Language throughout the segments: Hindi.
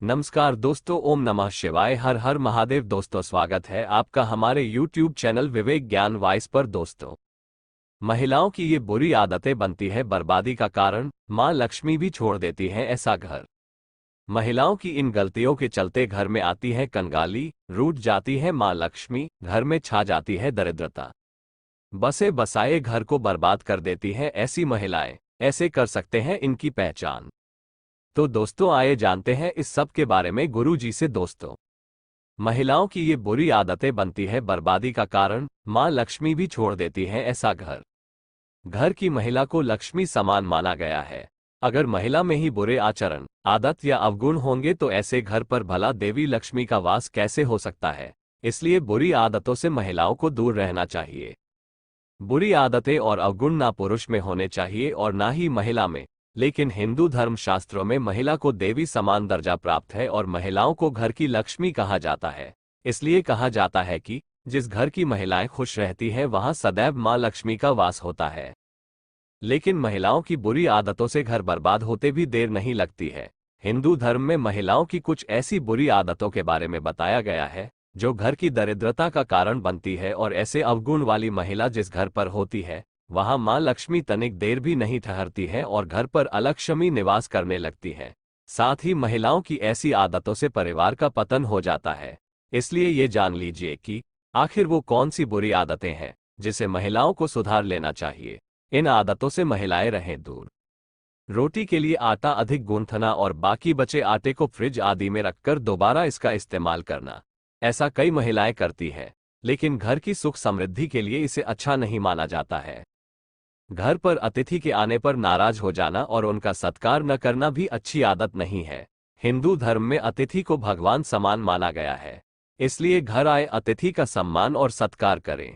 नमस्कार दोस्तों, ओम नमः शिवाय, हर हर महादेव। दोस्तों, स्वागत है आपका हमारे YouTube चैनल विवेक ज्ञान वाइस पर। दोस्तों, महिलाओं की ये बुरी आदतें बनती है बर्बादी का कारण। माँ लक्ष्मी भी छोड़ देती हैं ऐसा घर। महिलाओं की इन गलतियों के चलते घर में आती है कंगाली, रूठ जाती है माँ लक्ष्मी, घर में छा जाती है दरिद्रता। बसे बसाए घर को बर्बाद कर देती हैं ऐसी महिलाएं। ऐसे कर सकते हैं इनकी पहचान। तो दोस्तों, आइए जानते हैं इस सब के बारे में गुरु जी से। दोस्तों, महिलाओं की ये बुरी आदतें बनती है बर्बादी का कारण। माँ लक्ष्मी भी छोड़ देती हैं ऐसा घर। घर की महिला को लक्ष्मी समान माना गया है। अगर महिला में ही बुरे आचरण, आदत या अवगुण होंगे तो ऐसे घर पर भला देवी लक्ष्मी का वास कैसे हो सकता है। इसलिए बुरी आदतों से महिलाओं को दूर रहना चाहिए। बुरी आदतें और अवगुण ना पुरुष में होने चाहिए और ना ही महिला में। लेकिन हिंदू धर्म शास्त्रों में महिला को देवी समान दर्जा प्राप्त है और महिलाओं को घर की लक्ष्मी कहा जाता है। इसलिए कहा जाता है कि जिस घर की महिलाएं खुश रहती हैं वहां सदैव मां लक्ष्मी का वास होता है। लेकिन महिलाओं की बुरी आदतों से घर बर्बाद होते भी देर नहीं लगती है। हिंदू धर्म में महिलाओं की कुछ ऐसी बुरी आदतों के बारे में बताया गया है जो घर की दरिद्रता का कारण बनती है, और ऐसे अवगुण वाली महिला जिस घर पर होती है वहां मां लक्ष्मी तनिक देर भी नहीं ठहरती है और घर पर अलक्ष्मी निवास करने लगती है। साथ ही महिलाओं की ऐसी आदतों से परिवार का पतन हो जाता है। इसलिए ये जान लीजिए कि आखिर वो कौन सी बुरी आदतें हैं जिसे महिलाओं को सुधार लेना चाहिए। इन आदतों से महिलाएं रहें दूर। रोटी के लिए आटा अधिक गूंथना और बाकी बचे आटे को फ्रिज आदि में रखकर दोबारा इसका इस्तेमाल करना। ऐसा कई महिलाएं करती हैं, लेकिन घर की सुख समृद्धि के लिए इसे अच्छा नहीं माना जाता है। घर पर अतिथि के आने पर नाराज हो जाना और उनका सत्कार न करना भी अच्छी आदत नहीं है। हिंदू धर्म में अतिथि को भगवान समान माना गया है। इसलिए घर आए अतिथि का सम्मान और सत्कार करें।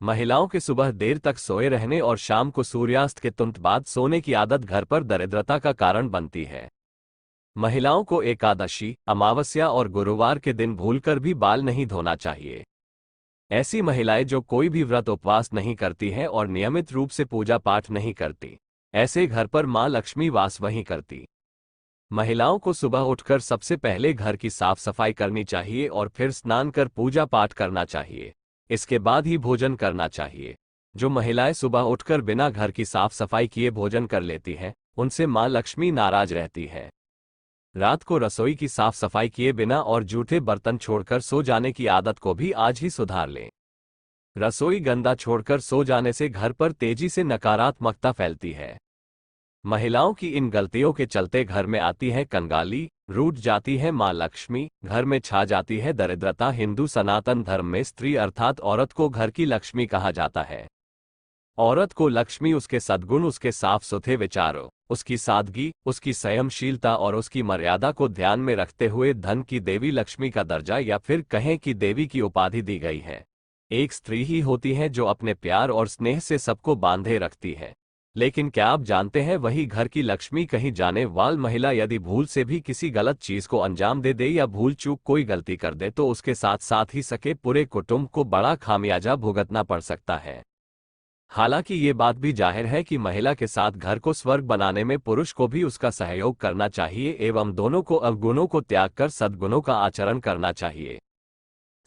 महिलाओं के सुबह देर तक सोए रहने और शाम को सूर्यास्त के तुरंत बाद सोने की आदत घर पर दरिद्रता का कारण बनती है। महिलाओं को एकादशी, अमावस्या और गुरुवार के दिन भूलकर भी बाल नहीं धोना चाहिए। ऐसी महिलाएं जो कोई भी व्रत उपवास नहीं करती हैं और नियमित रूप से पूजा पाठ नहीं करती, ऐसे घर पर मां लक्ष्मी वास वहीं करती। महिलाओं को सुबह उठकर सबसे पहले घर की साफ सफाई करनी चाहिए और फिर स्नान कर पूजा पाठ करना चाहिए। इसके बाद ही भोजन करना चाहिए। जो महिलाएं सुबह उठकर बिना घर की साफ सफाई किए भोजन कर लेती हैं, उनसे मां लक्ष्मी नाराज रहती है। रात को रसोई की साफ सफाई किए बिना और जूठे बर्तन छोड़कर सो जाने की आदत को भी आज ही सुधार लें। रसोई गंदा छोड़कर सो जाने से घर पर तेजी से नकारात्मकता फैलती है। महिलाओं की इन गलतियों के चलते घर में आती है कंगाली, रूठ जाती है मां लक्ष्मी, घर में छा जाती है दरिद्रता। हिंदू सनातन धर्म में स्त्री अर्थात औरत को घर की लक्ष्मी कहा जाता है। औरत को लक्ष्मी उसके सद्गुण, उसके साफ सुथरे विचारों, उसकी सादगी, उसकी संयमशीलता और उसकी मर्यादा को ध्यान में रखते हुए धन की देवी लक्ष्मी का दर्जा या फिर कहें कि देवी की उपाधि दी गई है। एक स्त्री ही होती है जो अपने प्यार और स्नेह से सबको बांधे रखती है। लेकिन क्या आप जानते हैं, वही घर की लक्ष्मी कहीं जाने वाली महिला यदि भूल से भी किसी गलत चीज को अंजाम दे दे या भूल चूक कोई गलती कर दे तो उसके साथ साथ ही सके पूरे कुटुंब को बड़ा खामियाजा भुगतना पड़ सकता है। हालांकि ये बात भी जाहिर है कि महिला के साथ घर को स्वर्ग बनाने में पुरुष को भी उसका सहयोग करना चाहिए एवं दोनों को अवगुणों को त्याग कर सद्गुणों का आचरण करना चाहिए।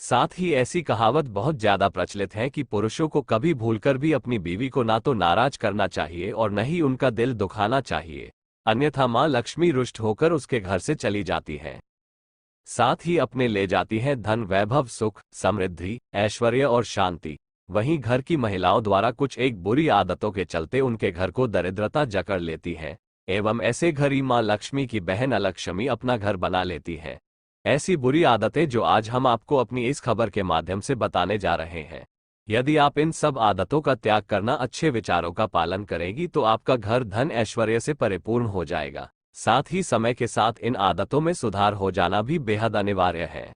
साथ ही ऐसी कहावत बहुत ज्यादा प्रचलित है कि पुरुषों को कभी भूलकर भी अपनी बीवी को ना तो नाराज करना चाहिए और न ही उनका दिल दुखाना चाहिए, अन्यथा मां लक्ष्मी रुष्ट होकर उसके घर से चली जाती है। साथ ही अपने ले जाती है धन, वैभव, सुख, समृद्धि, ऐश्वर्य और शांति। वहीं घर की महिलाओं द्वारा कुछ एक बुरी आदतों के चलते उनके घर को दरिद्रता जकड़ लेती है एवं ऐसे घर ही मां लक्ष्मी की बहन अलक्ष्मी अपना घर बना लेती है। ऐसी बुरी आदतें जो आज हम आपको अपनी इस खबर के माध्यम से बताने जा रहे हैं। यदि आप इन सब आदतों का त्याग करना, अच्छे विचारों का पालन करेगी तो आपका घर धन ऐश्वर्य से परिपूर्ण हो जाएगा। साथ ही समय के साथ इन आदतों में सुधार हो जाना भी बेहद अनिवार्य है।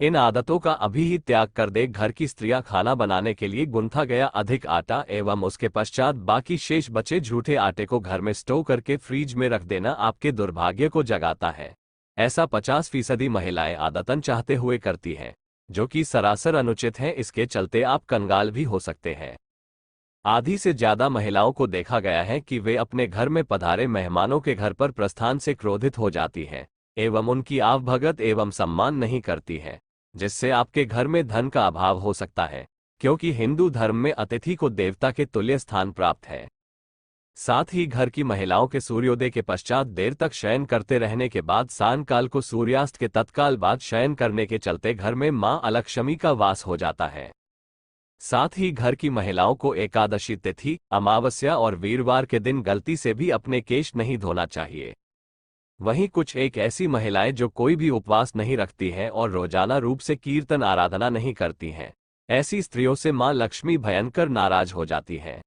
इन आदतों का अभी ही त्याग कर दे। घर की स्त्रियां खाना बनाने के लिए गुंथा गया अधिक आटा एवं उसके पश्चात बाकी शेष बचे झूठे आटे को घर में स्टोर करके फ्रीज में रख देना आपके दुर्भाग्य को जगाता है। ऐसा 50% महिलाएं आदतन चाहते हुए करती हैं, जो कि सरासर अनुचित है। इसके चलते आप कंगाल भी हो सकते हैं। आधी से ज्यादा महिलाओं को देखा गया है कि वे अपने घर में पधारे मेहमानों के घर पर प्रस्थान से क्रोधित हो जाती हैं एवं उनकी आवभगत एवं सम्मान नहीं करती हैं, जिससे आपके घर में धन का अभाव हो सकता है, क्योंकि हिंदू धर्म में अतिथि को देवता के तुल्य स्थान प्राप्त है। साथ ही घर की महिलाओं के सूर्योदय के पश्चात देर तक शयन करते रहने के बाद सायंकाल को सूर्यास्त के तत्काल बाद शयन करने के चलते घर में मां अलक्ष्मी का वास हो जाता है। साथ ही घर की महिलाओं को एकादशी तिथि, अमावस्या और वीरवार के दिन गलती से भी अपने केश नहीं धोना चाहिए। वहीं कुछ एक ऐसी महिलाएं जो कोई भी उपवास नहीं रखती हैं और रोजाना रूप से कीर्तन आराधना नहीं करती हैं, ऐसी स्त्रियों से मां लक्ष्मी भयंकर नाराज हो जाती हैं।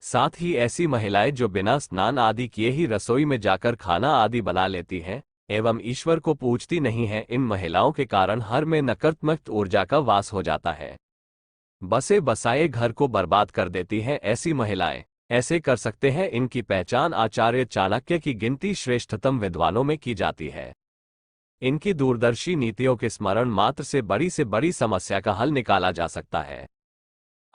साथ ही ऐसी महिलाएं जो बिना स्नान आदि किए ही रसोई में जाकर खाना आदि बना लेती हैं एवं ईश्वर को पूजती नहीं हैं, इन महिलाओं के कारण घर में नकारात्मक ऊर्जा का वास हो जाता है। बसे बसाए घर को बर्बाद कर देती हैं ऐसी महिलाएं ऐसे कर सकते हैं। इनकी पहचान आचार्य चाणक्य की गिनती श्रेष्ठतम विद्वानों में की जाती है। इनकी दूरदर्शी नीतियों के स्मरण मात्र से बड़ी समस्या का हल निकाला जा सकता है।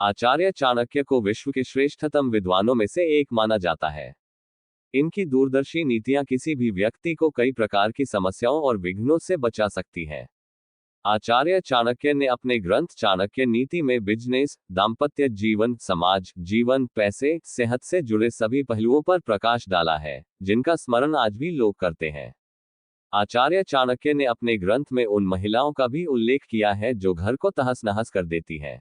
आचार्य चाणक्य को विश्व के श्रेष्ठतम विद्वानों में से एक माना जाता है। इनकी दूरदर्शी नीतियां किसी भी व्यक्ति को कई प्रकार की समस्याओं और विघ्नों से बचा सकती हैं। आचार्य चाणक्य ने अपने ग्रंथ चाणक्य नीति में बिजनेस, दाम्पत्य जीवन, समाज जीवन, पैसे, सेहत से जुड़े सभी पहलुओं पर प्रकाश डाला है, जिनका स्मरण आज भी लोग करते हैं। आचार्य चाणक्य ने अपने ग्रंथ में उन महिलाओं का भी उल्लेख किया है जो घर को तहस नहस कर देती हैं।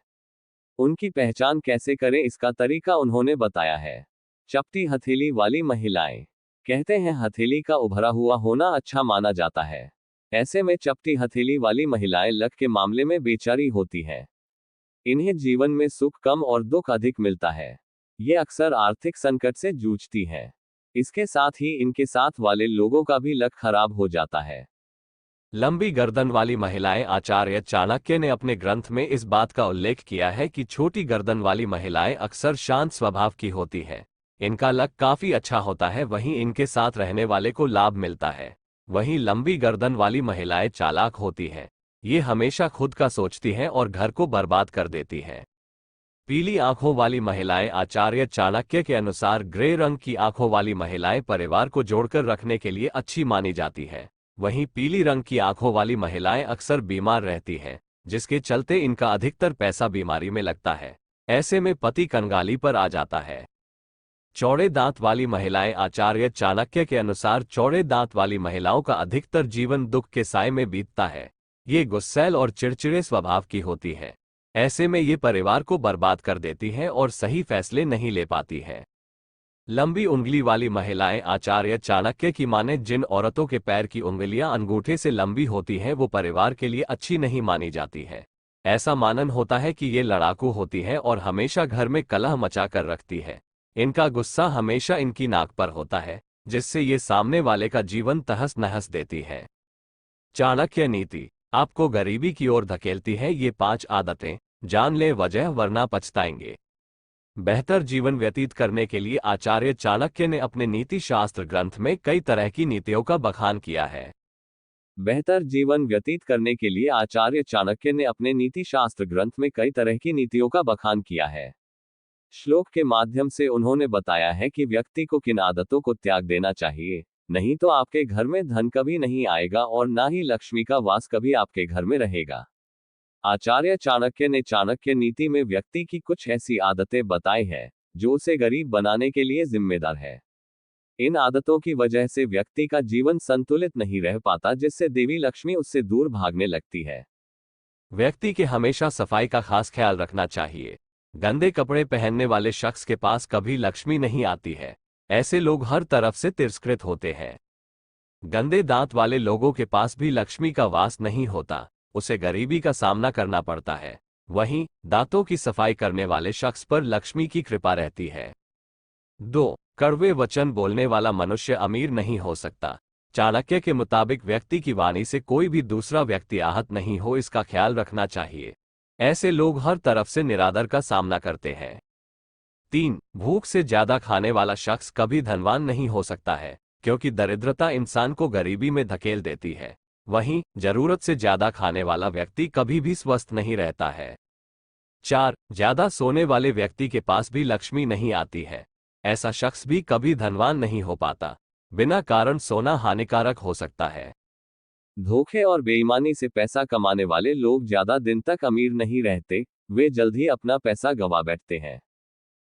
उनकी पहचान कैसे करें, इसका तरीका उन्होंने बताया है। चपटी हथेली वाली महिलाएं। कहते हैं हथेली का उभरा हुआ होना अच्छा माना जाता है। ऐसे में चपटी हथेली वाली महिलाएं लक के मामले में बेचारी होती हैं। इन्हें जीवन में सुख कम और दुख अधिक मिलता है। ये अक्सर आर्थिक संकट से जूझती हैं। इसके साथ ही इनके साथ वाले लोगों का भी लक खराब हो जाता है। लंबी गर्दन वाली महिलाएं। आचार्य चाणक्य ने अपने ग्रंथ में इस बात का उल्लेख किया है कि छोटी गर्दन वाली महिलाएं अक्सर शांत स्वभाव की होती हैं। इनका लक काफी अच्छा होता है, वहीं इनके साथ रहने वाले को लाभ मिलता है। वहीं लंबी गर्दन वाली महिलाएं चालाक होती हैं। ये हमेशा खुद का सोचती हैं और घर को बर्बाद कर देती हैं। पीली आंखों वाली महिलाएं। आचार्य चाणक्य के अनुसार ग्रे रंग की आंखों वाली महिलाएं परिवार को जोड़कर रखने के लिए अच्छी मानी जाती है। वहीं पीली रंग की आंखों वाली महिलाएं अक्सर बीमार रहती हैं, जिसके चलते इनका अधिकतर पैसा बीमारी में लगता है। ऐसे में पति कंगाली पर आ जाता है। चौड़े दांत वाली महिलाएं। आचार्य चाणक्य के अनुसार चौड़े दांत वाली महिलाओं का अधिकतर जीवन दुख के साए में बीतता है। ये गुस्सैल और चिड़चिड़े स्वभाव की होती है। ऐसे में ये परिवार को बर्बाद कर देती है और सही फैसले नहीं ले पाती है। लंबी उंगली वाली महिलाएं। आचार्य चाणक्य की माने जिन औरतों के पैर की उंगलियां अंगूठे से लंबी होती हैं वो परिवार के लिए अच्छी नहीं मानी जाती है। ऐसा मानन होता है कि ये लड़ाकू होती है और हमेशा घर में कलह मचा कर रखती है। इनका गुस्सा हमेशा इनकी नाक पर होता है, जिससे ये सामने वाले का जीवन तहस नहस देती है। चाणक्य नीति आपको गरीबी की ओर धकेलती है। ये 5 आदतें जान लें वजह, वरना पछताएंगे। बेहतर जीवन व्यतीत करने के लिए आचार्य चाणक्य ने अपने नीति शास्त्र ग्रंथ में कई तरह की नीतियों का बखान किया है। बेहतर जीवन व्यतीत करने के लिए आचार्य चाणक्य ने अपने नीति शास्त्र ग्रंथ में कई तरह की नीतियों का बखान किया है। श्लोक के माध्यम से उन्होंने बताया है कि व्यक्ति को किन आदतों को त्याग देना चाहिए, नहीं तो आपके घर में धन कभी नहीं आएगा और ना ही लक्ष्मी का वास कभी आपके घर में रहेगा। आचार्य चाणक्य ने चाणक्य नीति में व्यक्ति की कुछ ऐसी आदतें बताई है जो उसे गरीब बनाने के लिए जिम्मेदार है। इन आदतों की वजह से व्यक्ति का जीवन संतुलित नहीं रह पाता, जिससे देवी लक्ष्मी उससे दूर भागने लगती है। व्यक्ति के हमेशा सफाई का खास ख्याल रखना चाहिए। गंदे कपड़े पहनने वाले शख्स के पास कभी लक्ष्मी नहीं आती है। ऐसे लोग हर तरफ से तिरस्कृत होते हैं। गंदे दांत वाले लोगों के पास भी लक्ष्मी का वास नहीं होता, उसे गरीबी का सामना करना पड़ता है। वहीं दांतों की सफाई करने वाले शख्स पर लक्ष्मी की कृपा रहती है। 2. कड़वे वचन बोलने वाला मनुष्य अमीर नहीं हो सकता। चाणक्य के मुताबिक व्यक्ति की वाणी से कोई भी दूसरा व्यक्ति आहत नहीं हो, इसका ख्याल रखना चाहिए। ऐसे लोग हर तरफ से निरादर का सामना करते हैं। 3. भूख से ज्यादा खाने वाला शख्स कभी धनवान नहीं हो सकता है, क्योंकि दरिद्रता इंसान को गरीबी में धकेल देती है। वहीं जरूरत से ज्यादा खाने वाला व्यक्ति कभी भी स्वस्थ नहीं रहता है। 4. ज्यादा सोने वाले व्यक्ति के पास भी लक्ष्मी नहीं आती है। ऐसा शख्स भी कभी धनवान नहीं हो पाता। बिना कारण सोना हानिकारक हो सकता है। धोखे और बेईमानी से पैसा कमाने वाले लोग ज्यादा दिन तक अमीर नहीं रहते, वे जल्द ही अपना पैसा गंवा बैठते हैं।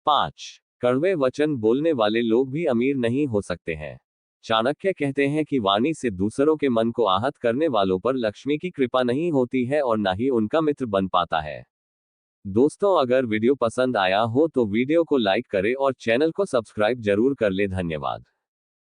5. कड़वे वचन बोलने वाले लोग भी अमीर नहीं हो सकते हैं। चाणक्य कहते हैं कि वाणी से दूसरों के मन को आहत करने वालों पर लक्ष्मी की कृपा नहीं होती है और न ही उनका मित्र बन पाता है। दोस्तों, अगर वीडियो पसंद आया हो तो वीडियो को लाइक करें और चैनल को सब्सक्राइब जरूर कर ले। धन्यवाद।